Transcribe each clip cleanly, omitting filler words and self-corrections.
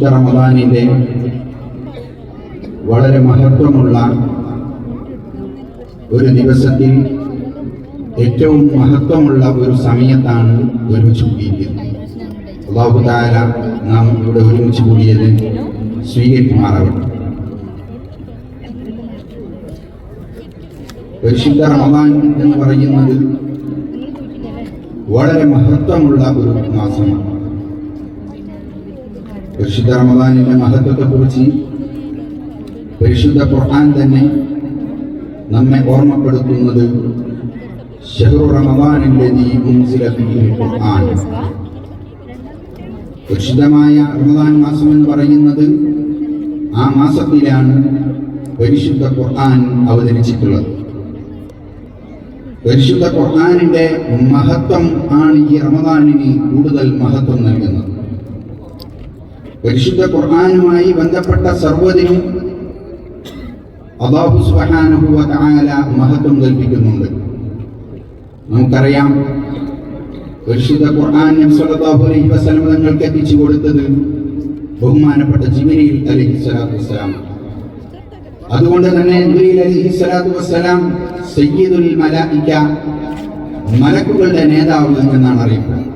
പരിശുദ്ധ റമദാനിന്റെ വളരെ മഹത്വമുള്ള ഒരു ദിവസത്തിൽ ഏറ്റവും മഹത്വമുള്ള ഒരു സമയത്താണ് ഒരുമിച്ച് കൂടിയിരിക്കുന്നത്. അല്ലാഹു തആല നാം ഇവിടെ ഒരുമിച്ച് കൂടിയത് സ്വീകരിക്കുമാറാവട്ടെ. പരിശുദ്ധ റമദാൻ എന്ന് പറയുന്നത് വളരെ മഹത്വമുള്ള ഒരു മാസമാണ്. പരിശുദ്ധ റമദാനിന്റെ മഹത്വത്തെക്കുറിച്ച് പരിശുദ്ധ ഖുർആൻ തന്നെ നമ്മെ ഓർമ്മപ്പെടുത്തുന്നത് ശഹ്റു റമദാനില്ലദീ ഉൻസില ഫീഹിൽ ഖുർആൻ. പരിശുദ്ധമായ റമദാൻ മാസം എന്ന് പറയുന്നത് ആ മാസത്തിലാണ് പരിശുദ്ധ ഖുർആൻ അവതരിച്ചിട്ടുള്ളത്. പരിശുദ്ധ ഖുർആനിന്റെ മഹത്വം ആണ് ഈ റമദാനിന് കൂടുതൽ മഹത്വം നൽകുന്നത്. പരിശുദ്ധ ഖുർആനുമായി ബന്ധപ്പെട്ട സർവ്വതിനും അല്ലാഹു സുബ്ഹാനഹു വ തആല മഹത്വം കൽപ്പിക്കുന്നുണ്ട്. നമുക്കറിയാം, പരിശുദ്ധ ഖുർആൻ നബി സല്ലല്ലാഹു അലൈഹി വസല്ലം തങ്ങൾക്ക് എത്തിച്ചു കൊടുത്തത് ബഹുമാനപ്പെട്ട ജിബ്രീൽ അലൈഹിസ്സലാത്തു വസ്സലാം. അതുകൊണ്ട് തന്നെ ജിബ്രീൽ അലൈഹിസ്സലാത്തു വസ്സലാം സയ്യിദുൽ മലായിക, മലക്കുകളുടെ നേതാവ് എന്നാണ് അറിയപ്പെടുന്നത്.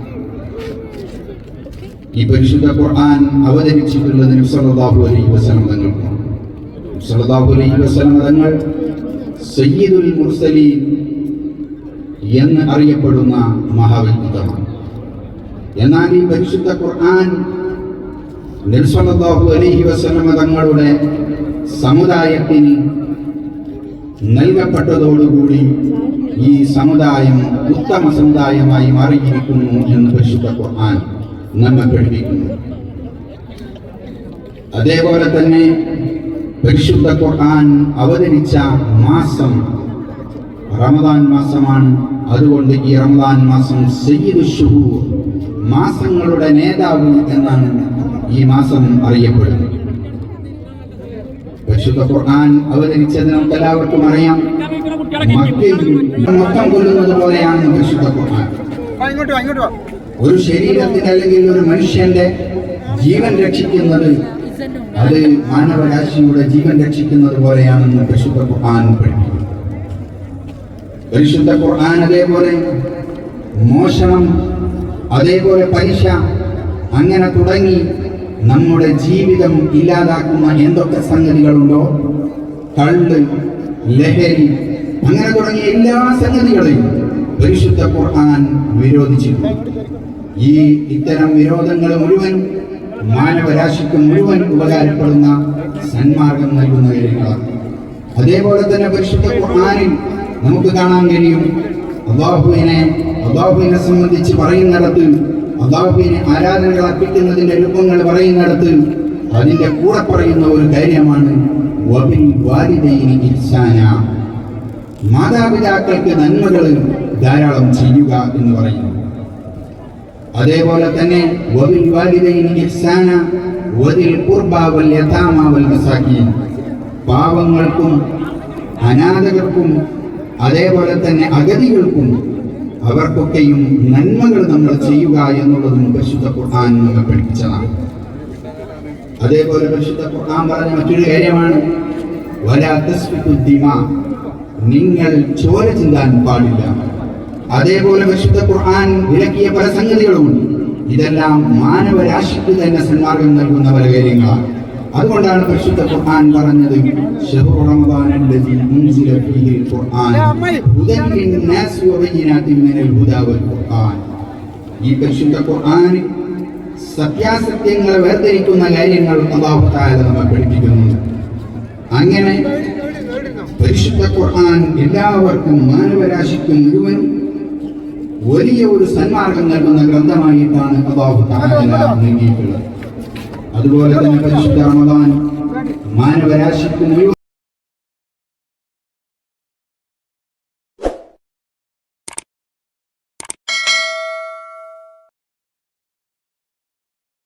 ഈ പരിശുദ്ധ ഖുർആൻ അവതരിച്ചിട്ടുള്ളത് നബി സല്ലല്ലാഹു അലൈഹി വസല്ലം തങ്ങൾക്ക്. സല്ലല്ലാഹു അലൈഹി വസല്ലം തങ്ങൾ സയ്യിദുൽ മുർസലീൻ എന്ന് അറിയപ്പെടുന്ന മഹാവ്യക്തിത്വമാണ്. എന്നാൽ ഈ പരിശുദ്ധ ഖുർആൻ നബി സല്ലല്ലാഹു അലൈഹി വസല്ലം തങ്ങളുടെ സമുദായത്തിന് നൽകപ്പെട്ടതോടുകൂടി ഈ സമുദായം ഉത്തമ സമുദായമായി മാറിയിരിക്കുന്നു എന്ന് പരിശുദ്ധ ഖുർആൻ നമ്മെ പഠിപ്പിക്കുന്നു. അതേപോലെ തന്നെ പരിശുദ്ധ ഖുർആൻ അവതരിച്ച മാസം റമദാൻ മാസമാണ്. അതുകൊണ്ട് ഈ റമദാൻ മാസം സയ്യിദുൽ ശുഹൂർ, മാസങ്ങളുടെ നേതാവ് എന്നാണ് ഈ മാസം അറിയപ്പെടുന്നത്. പരിശുദ്ധ ഖുർആൻ അവതരിച്ചത് നമുക്ക് എല്ലാവർക്കും അറിയാം. മക്കയിൽ മൊത്തം കൊല്ലുന്നത് പോലെയാണ് പരിശുദ്ധ ഖുർആൻ. ഒരു ശരീരത്തിന് അല്ലെങ്കിൽ ഒരു മനുഷ്യന്റെ ജീവൻ രക്ഷിക്കുന്നത് അത് മാനവരാശിയുടെ ജീവൻ രക്ഷിക്കുന്നത് പോലെയാണെന്ന് പരിശുദ്ധ ഖുർആൻ പഠിപ്പിക്കുന്നു. പരിശുദ്ധ ഖുർആൻ അതേപോലെ മോഷണം, അതേപോലെ പലിശ, അങ്ങനെ തുടങ്ങി നമ്മുടെ ജീവിതം ഇല്ലാതാക്കുന്ന എന്തൊക്കെ സംഗതികളുണ്ടോ, കള്ള്, ലഹരി, അങ്ങനെ തുടങ്ങിയ എല്ലാ സംഗതികളെയും പരിശുദ്ധ ഖുർആൻ വിരോധിച്ചിട്ടുണ്ട്. ഇത്തരം വിരോധങ്ങൾ മുഴുവൻ മാനവരാശിക്ക് മുഴുവൻ ഉപകാരപ്പെടുന്ന സന്മാർഗം നൽകുന്ന കാര്യങ്ങളാണ്. അതേപോലെ തന്നെ പരിശുദ്ധ ഖുർആനിൽ നമുക്ക് കാണാൻ കഴിയും, അല്ലാഹുവിനെ സംബന്ധിച്ച് പറയുന്നിടത്ത്, അല്ലാഹുവിനെ ആരാധനകൾ അർപ്പിക്കുന്നതിന്റെ രൂപങ്ങൾ പറയുന്നിടത്ത് അതിന്റെ കൂടെ പറയുന്ന ഒരു കാര്യമാണ് വബിൽ വാലിദൈനി ഇഹ്സാന, മാതാപിതാക്കൾക്ക് നന്മകൾ ധാരാളം ചെയ്യുക എന്ന് പറയുന്നു. അതേപോലെ തന്നെ വബിൽ വാലിദൈനി ഇഹ്സാന വദിൽ ഖുർബ വൽ യതാമ വൽ മസാകീൻ, പാവങ്ങൾക്കും അനാഥകർക്കും അതേപോലെ തന്നെ അഗതികൾക്കും അവർക്കൊക്കെയും നന്മകൾ നമ്മൾ ചെയ്യുക എന്നുള്ളതും പരിശുദ്ധ ഖുർആൻ നമ്മെ പഠിപ്പിച്ചതാണ്. അതേപോലെ പരിശുദ്ധ ഖുർആൻ പറഞ്ഞ മറ്റൊരു കാര്യമാണ് വലാ തസ്ഫികു ദിമാ, നിങ്ങൾ ചോര ചിന്താൻ പാടില്ല. അതേപോലെ പരിശുദ്ധ ഖുർആൻ വിലക്കിയ പല സംഗതികളുമുണ്ട്. ഇതെല്ലാം മാനവരാശിക്ക് തന്നെ സന്മാർഗം നൽകുന്ന പല കാര്യങ്ങളാണ്. അതുകൊണ്ടാണ് പരിശുദ്ധ ഖുർആൻ പറഞ്ഞത് ശഹ്റു റമദാനല്ലദീ ഉൻസില ഫീഹിൽ ഖുർആൻ ഹുദൻ ലിന്നാസി വബയ്യിനാത്തിൻ മിനൽ ഹുദാ വൽ ഖുർആൻ. ഈ പരിശുദ്ധ ഖുർആൻ സത്യാസത്യങ്ങളെ വേർതിരിക്കുന്ന കാര്യങ്ങൾ അല്ലാഹു തആല നമ്മെ പഠിപ്പിക്കുന്നുണ്ട്. അങ്ങനെ പരിശുദ്ധ ഖുർആൻ എല്ലാവർക്കും മാനവരാശിക്കും മുഴുവൻ വലിയ ഒരു സന്മാർഗം നൽകുന്ന ഗ്രന്ഥമായിട്ടാണ് അല്ലാഹു തആല നൽകിയിട്ടുള്ളത്. അതുപോലെ തന്നെ പരിശുദ്ധ റമദാൻ മാനവരാശിക്ക് മുഴുവൻ